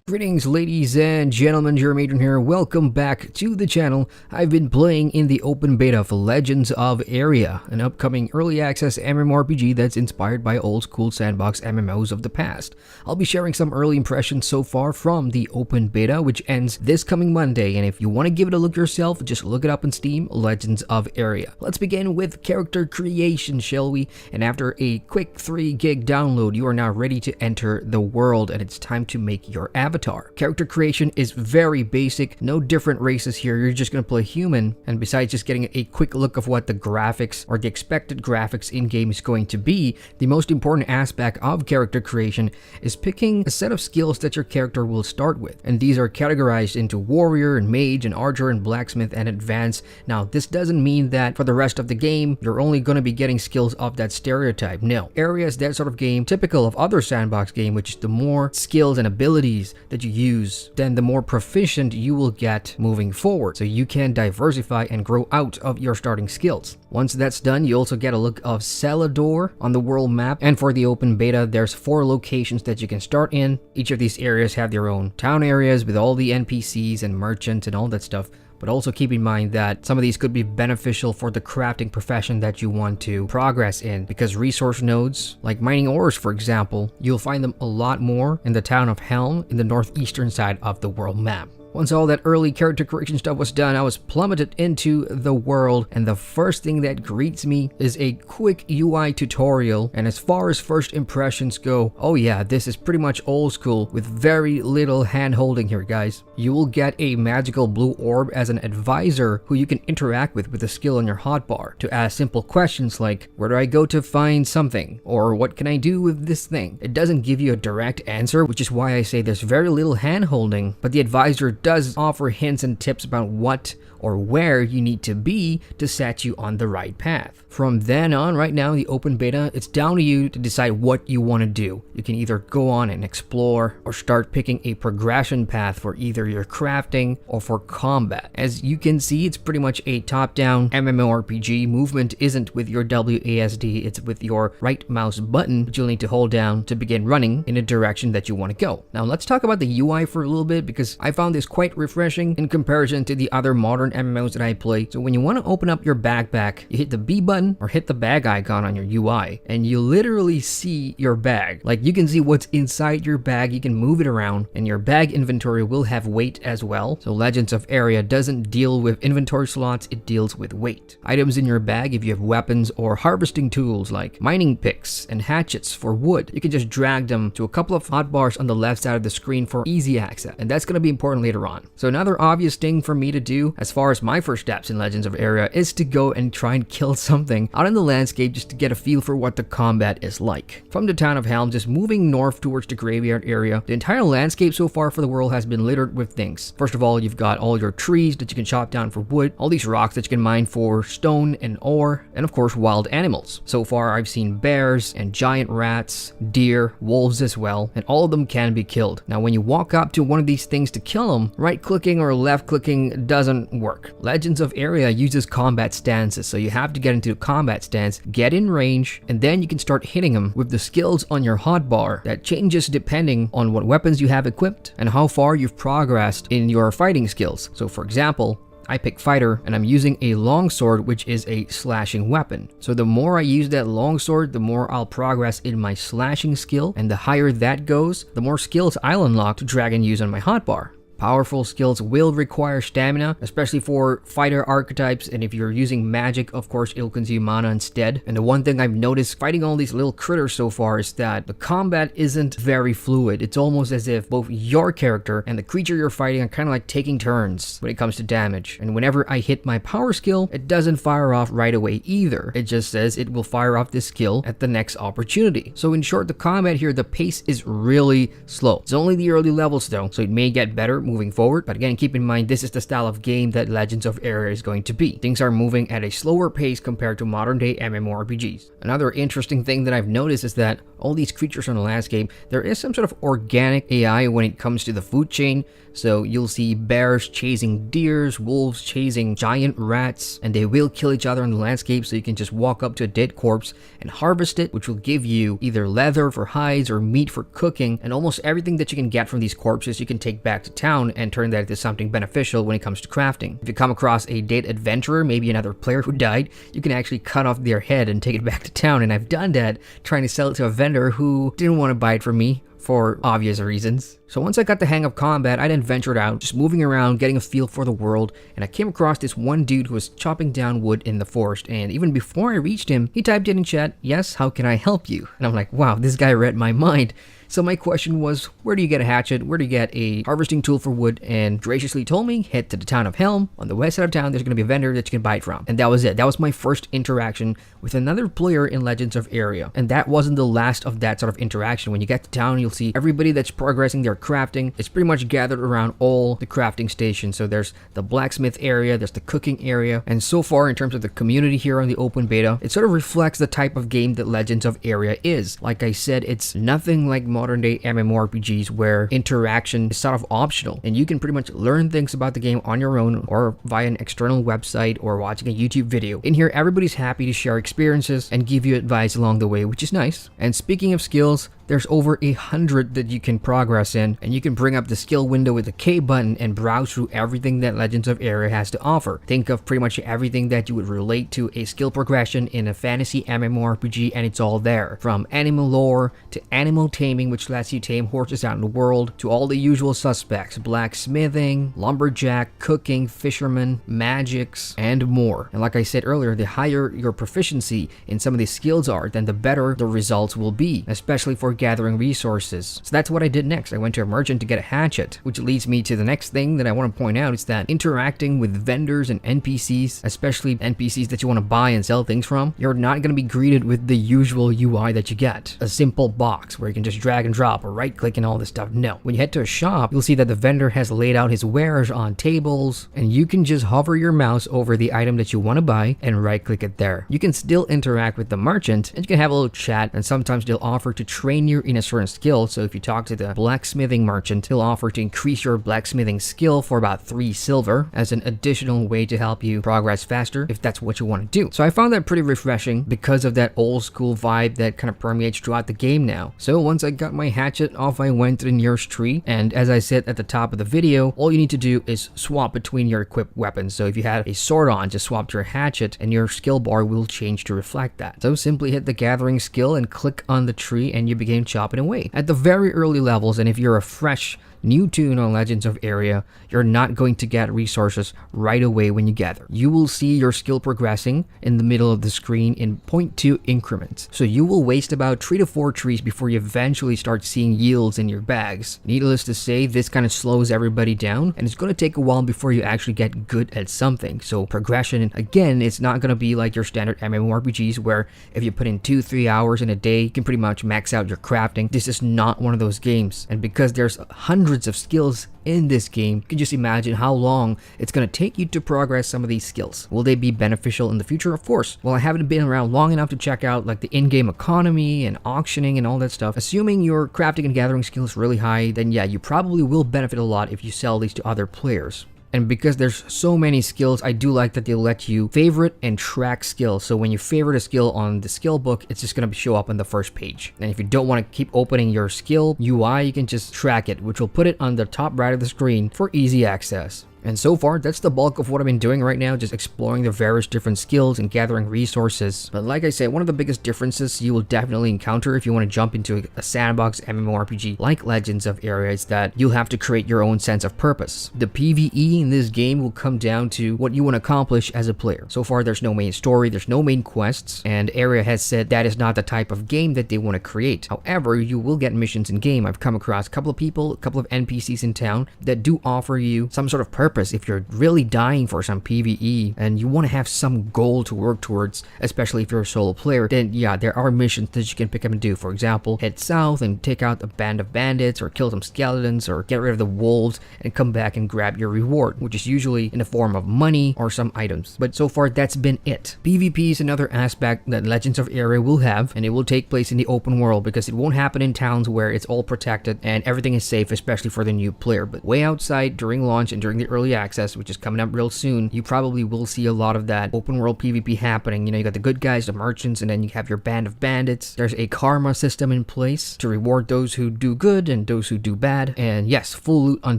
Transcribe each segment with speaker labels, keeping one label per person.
Speaker 1: Greetings ladies and gentlemen, Jeremy here. Welcome back to the channel. I've been playing in the open beta for Legends of Aria, an upcoming early access MMORPG that's inspired by old school sandbox MMOs of the past. I'll be sharing some early impressions so far from the open beta, which ends this coming Monday, and if you want to give it a look yourself, just look it up on Steam, Legends of Aria. Let's begin with character creation, shall we? And after a quick 3 gig download, you are now ready to enter the world, and it's time to make your avatar. Character creation is very basic, no different races here, you're just going to play human, and besides just getting a quick look of what the graphics or the expected graphics in-game is going to be, the most important aspect of character creation is picking a set of skills that your character will start with, and these are categorized into warrior and mage and archer and blacksmith and advanced. Now this doesn't mean that for the rest of the game you're only going to be getting skills of that stereotype. No, Aria is that sort of game typical of other sandbox game, which is the more skills and abilities that you use, then the more proficient you will get moving forward, so you can diversify and grow out of your starting skills. Once that's done, you also get a look of Celador on the world map, and for the open beta there's 4 locations that you can start in. Each of these areas have their own town areas with all the NPCs and merchants and all that stuff. But also keep in mind that some of these could be beneficial for the crafting profession that you want to progress in, because resource nodes, like mining ores for example, you'll find them a lot more in the town of Helm in the northeastern side of the world map. Once all that early character creation stuff was done, I was plummeted into the world, and the first thing that greets me is a quick UI tutorial. And as far as first impressions go, oh yeah, this is pretty much old school with very little hand holding here, guys. You will get a magical blue orb as an advisor who you can interact with a skill on your hotbar to ask simple questions like, where do I go to find something? Or what can I do with this thing? It doesn't give you a direct answer, which is why I say there's very little hand holding, but the advisor does offer hints and tips about what or where you need to be to set you on the right path. From then on, right now in the open beta, it's down to you to decide what you want to do. You can either go on and explore or start picking a progression path for either your crafting or for combat. As you can see, it's pretty much a top-down MMORPG. Movement isn't with your WASD, it's with your right mouse button, which you'll need to hold down to begin running in a direction that you want to go. Now let's talk about the UI for a little bit, because I found this quite refreshing in comparison to the other modern MMOs that I play. So when you want to open up your backpack, you hit the B button or hit the bag icon on your UI, and you literally see your bag. Like, you can see what's inside your bag, you can move it around, and your bag inventory will have weight as well. So Legends of Aria doesn't deal with inventory slots, it deals with weight. Items in your bag, if you have weapons or harvesting tools like mining picks and hatchets for wood, you can just drag them to a couple of hotbars on the left side of the screen for easy access, and that's going to be important later on. So another obvious thing for me to do as far as my first steps in Legends of Aria is to go and try and kill something out in the landscape just to get a feel for what the combat is like. From the town of Helm, just moving north towards the graveyard area, the entire landscape so far for the world has been littered with things. First of all, you've got all your trees that you can chop down for wood, all these rocks that you can mine for stone and ore, and of course wild animals. So far I've seen bears and giant rats, deer, wolves as well, and all of them can be killed. Now when you walk up to one of these things to kill them, right clicking or left clicking doesn't work. Legends of Aria uses combat stances, so you have to get into a combat stance, get in range, and then you can start hitting them with the skills on your hotbar that changes depending on what weapons you have equipped and how far you've progressed in your fighting skills. So for example, I pick fighter and I'm using a longsword, which is a slashing weapon. So the more I use that longsword, the more I'll progress in my slashing skill, and the higher that goes, the more skills I'll unlock to drag and use on my hotbar. Powerful skills will require stamina, especially for fighter archetypes, and if you're using magic, of course, it'll consume mana instead. And the one thing I've noticed fighting all these little critters so far is that the combat isn't very fluid. It's almost as if both your character and the creature you're fighting are kind of like taking turns when it comes to damage. And whenever I hit my power skill, it doesn't fire off right away either. It just says it will fire off this skill at the next opportunity. So in short, the combat here, the pace is really slow. It's only the early levels though, so it may get better moving forward. But again, keep in mind, this is the style of game that Legends of Aria is going to be. Things are moving at a slower pace compared to modern day MMORPGs. Another interesting thing that I've noticed is that all these creatures on the landscape, there is some sort of organic AI when it comes to the food chain. So you'll see bears chasing deers, wolves chasing giant rats, and they will kill each other on the landscape, so you can just walk up to a dead corpse and harvest it, which will give you either leather for hides or meat for cooking, and almost everything that you can get from these corpses you can take back to town and turn that into something beneficial when it comes to crafting. If you come across a dead adventurer, maybe another player who died, you can actually cut off their head and take it back to town, and I've done that trying to sell it to a vendor who didn't want to buy it from me for obvious reasons. So once I got the hang of combat, I then ventured out, just moving around, getting a feel for the world, and I came across this one dude who was chopping down wood in the forest, and even before I reached him, he typed in chat, "Yes, how can I help you?" And I'm like, wow, this guy read my mind. So my question was, where do you get a hatchet? Where do you get a harvesting tool for wood? And graciously told me, head to the town of Helm. On the west side of town, there's going to be a vendor that you can buy it from. And that was it. That was my first interaction with another player in Legends of Aria. And that wasn't the last of that sort of interaction. When you get to town, you'll see everybody that's progressing their crafting. It's pretty much gathered around all the crafting stations. So there's the blacksmith area, there's the cooking area. And so far, in terms of the community here on the open beta, it sort of reflects the type of game that Legends of Aria is. Like I said, it's nothing like modern day MMORPGs where interaction is sort of optional and you can pretty much learn things about the game on your own or via an external website or watching a YouTube video. In here, everybody's happy to share experiences and give you advice along the way, which is nice. And speaking of skills, there's over 100 that you can progress in, and you can bring up the skill window with the K button and browse through everything that Legends of Aria has to offer. Think of pretty much everything that you would relate to a skill progression in a fantasy MMORPG, and it's all there. From animal lore to animal taming, which lets you tame horses out in the world, to all the usual suspects: blacksmithing, lumberjack, cooking, fisherman, magics, and more. And like I said earlier, the higher your proficiency in some of these skills are, then the better the results will be, especially for gathering resources. So that's what I did next. I went to a merchant to get a hatchet, which leads me to the next thing that I want to point out is that interacting with vendors and NPCs, especially NPCs that you want to buy and sell things from, you're not going to be greeted with the usual UI that you get. A simple box where you can just drag and drop or right click and all this stuff. No. When you head to a shop, you'll see that the vendor has laid out his wares on tables, and you can just hover your mouse over the item that you want to buy and right click it there. You can still interact with the merchant and you can have a little chat, and sometimes they'll offer to train you in a certain skill. So if you talk to the blacksmithing merchant, he'll offer to increase your blacksmithing skill for about 3 silver as an additional way to help you progress faster if that's what you want to do. So I found that pretty refreshing because of that old school vibe that kind of permeates throughout the game now. So once I got my hatchet, off I went to the nearest tree, and as I said at the top of the video, all you need to do is swap between your equipped weapons. So if you had a sword on, just swap to your hatchet and your skill bar will change to reflect that. So simply hit the gathering skill and click on the tree and you begin chopping away. At the very early levels, and if you're a fresh new tune on Legends of Aria, you're not going to get resources right away when you gather. You will see your skill progressing in the middle of the screen in 0.2 increments. So you will waste about 3 to 4 trees before you eventually start seeing yields in your bags. Needless to say, this kind of slows everybody down, and it's going to take a while before you actually get good at something. So progression, again, it's not going to be like your standard MMORPGs where if you put in 2-3 hours in a day, you can pretty much max out your crafting. This is not one of those games, and because there's hundreds of skills in this game, you can just imagine how long it's going to take you to progress some of these skills. Will they be beneficial in the future? Of course. Well, I haven't been around long enough to check out like the in-game economy and auctioning and all that stuff. Assuming your crafting and gathering skill is really high, then yeah, you probably will benefit a lot if you sell these to other players. And because there's so many skills, I do like that they let you favorite and track skills. So when you favorite a skill on the skill book, it's just going to show up on the first page. And if you don't want to keep opening your skill UI, you can just track it, which will put it on the top right of the screen for easy access. And so far, that's the bulk of what I've been doing right now, just exploring the various different skills and gathering resources. But like I said, one of the biggest differences you will definitely encounter if you want to jump into a sandbox MMORPG like Legends of Aria is that you'll have to create your own sense of purpose. The PvE in this game will come down to what you want to accomplish as a player. So far, there's no main story, there's no main quests, and Aria has said that is not the type of game that they want to create. However, you will get missions in game. I've come across a couple of people, a couple of NPCs in town that do offer you some sort of purpose purpose. If you're really dying for some PvE and you want to have some goal to work towards, especially if you're a solo player, then yeah, there are missions that you can pick up and do. For example, head south and take out a band of bandits, or kill some skeletons, or get rid of the wolves and come back and grab your reward, which is usually in the form of money or some items. But so far, that's been it. PvP is another aspect that Legends of Aria will have, and it will take place in the open world because it won't happen in towns where it's all protected and everything is safe, especially for the new player. But way outside during launch and during the early access, which is coming up real soon, you probably will see a lot of that open world PvP happening. You know, you got the good guys, the merchants, and then you have your band of bandits. There's a karma system in place to reward those who do good and those who do bad. And yes, full loot on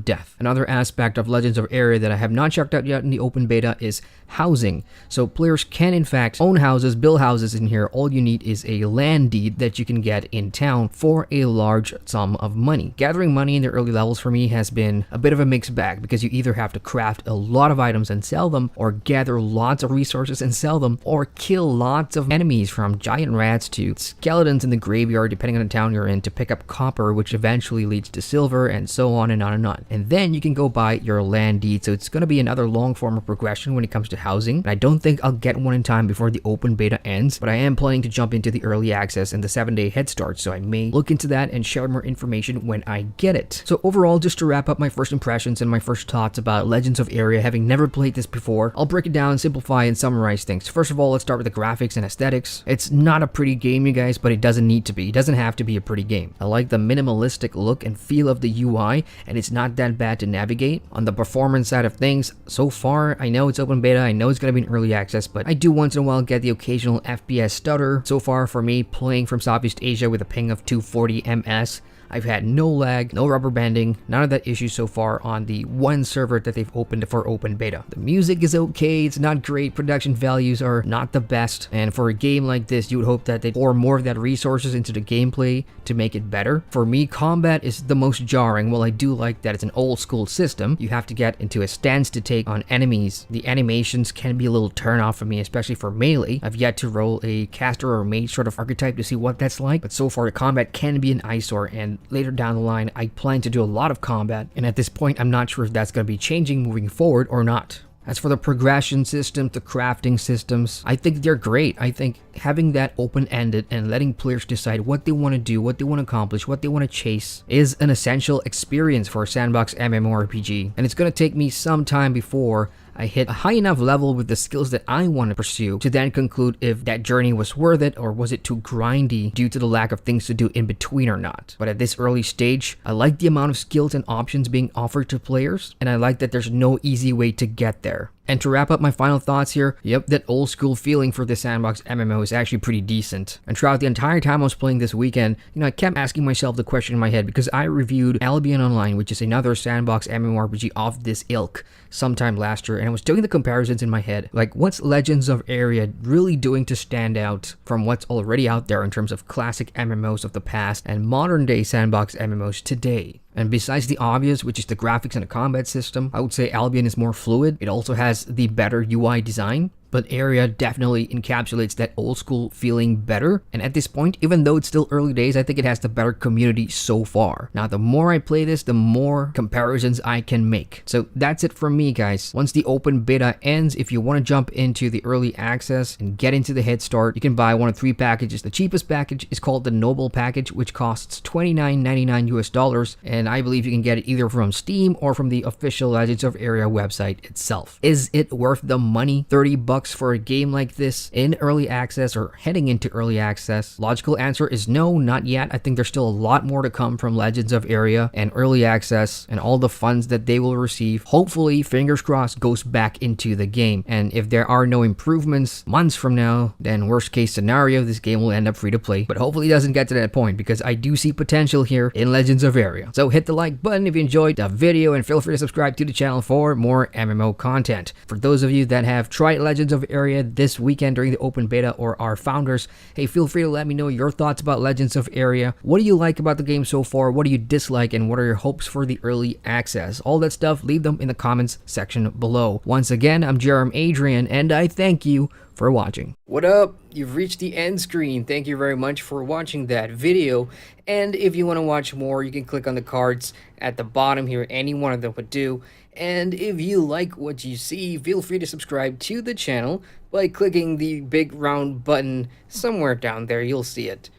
Speaker 1: death. Another aspect of Legends of Aria that I have not checked out yet in the open beta is housing. So players can in fact own houses, build houses in here. All you need is a land deed that you can get in town for a large sum of money. Gathering money in the early levels for me has been a bit of a mixed bag because you either have to craft a lot of items and sell them, or gather lots of resources and sell them, or kill lots of enemies from giant rats to skeletons in the graveyard, depending on the town you're in, to pick up copper, which eventually leads to silver, and so on and on and on. And then you can go buy your land deed. So it's going to be another long form of progression when it comes to housing. And I don't think I'll get one in time before the open beta ends, but I am planning to jump into the early access and the 7-day head start, so I may look into that and share more information when I get it. So overall, just to wrap up my first impressions and my first thoughts about Legends of Aria, having never played this before, I'll break it down, simplify, and summarize things. First of all, let's start with the graphics and aesthetics. It's not a pretty game, you guys, but it doesn't need to be. It doesn't have to be a pretty game. I like the minimalistic look and feel of the UI, and it's not that bad to navigate. On the performance side of things, so far, I know it's open beta, I know it's going to be in early access, but I do once in a while get the occasional FPS stutter. So far for me, playing from Southeast Asia with a ping of 240 ms, I've had no lag, no rubber banding, none of that issue so far on the one server that they've opened for open beta. The music is okay, it's not great, production values are not the best, and for a game like this, you would hope that they pour more of that resources into the gameplay to make it better. For me, combat is the most jarring. While I do like that it's an old school system, you have to get into a stance to take on enemies. The animations can be a little turn off for me, especially for melee. I've yet to roll a caster or mage sort of archetype to see what that's like, but so far the combat can be an eyesore, and later down the line, I plan to do a lot of combat, and at this point, I'm not sure if that's going to be changing moving forward or not. As for the progression system, the crafting systems, I think they're great. I think having that open-ended and letting players decide what they want to do, what they want to accomplish, what they want to chase is an essential experience for a sandbox MMORPG. And it's going to take me some time before I hit a high enough level with the skills that I want to pursue to then conclude if that journey was worth it or was it too grindy due to the lack of things to do in between or not. But at this early stage, I like the amount of skills and options being offered to players, and I like that there's no easy way to get there. And to wrap up my final thoughts here, yep, that old school feeling for this sandbox MMO is actually pretty decent. And throughout the entire time I was playing this weekend, I kept asking myself the question in my head because I reviewed Albion Online, which is another sandbox MMORPG of this ilk, sometime last year, and I was doing the comparisons in my head. Like, what's Legends of Aria really doing to stand out from what's already out there in terms of classic MMOs of the past and modern day sandbox MMOs today? And besides the obvious, which is the graphics and the combat system, I would say Albion is more fluid. It also has the better UI design. But Aria definitely encapsulates that old school feeling better. And at this point, even though it's still early days, I think it has the better community so far. Now, the more I play this, the more comparisons I can make. So that's it from me, guys. Once the open beta ends, if you want to jump into the early access and get into the head start, you can buy one of 3 packages. The cheapest package is called the Noble package, which costs $29.99 US, and I believe you can get it either from Steam or from the official Legends of Aria website itself. Is it worth the money? $30 for a game like this in early access or heading into early access? Logical answer is no, not yet. I think there's still a lot more to come from Legends of Aria and early access and all the funds that they will receive. Hopefully, fingers crossed, goes back into the game. And if there are no improvements months from now, then worst case scenario, this game will end up free to play. But hopefully it doesn't get to that point because I do see potential here in Legends of Aria. So hit the like button if you enjoyed the video and feel free to subscribe to the channel for more MMO content. For those of you that have tried Legends of Aria this weekend during the open beta or are founders, hey, feel free to let me know your thoughts about Legends of Aria. What do you like about the game so far? What do you dislike? And what are your hopes for the early access? All that stuff, leave them in the comments section below. Once again, I'm Jerem Adrian, and I thank you for watching. What up? you've reached the end screen. Thank you very much for watching that video. And if you want to watch more, you can click on the cards at the bottom here. Any one of them would do. And if you like what you see, feel free to subscribe to the channel by clicking the big round button somewhere down there. You'll see it.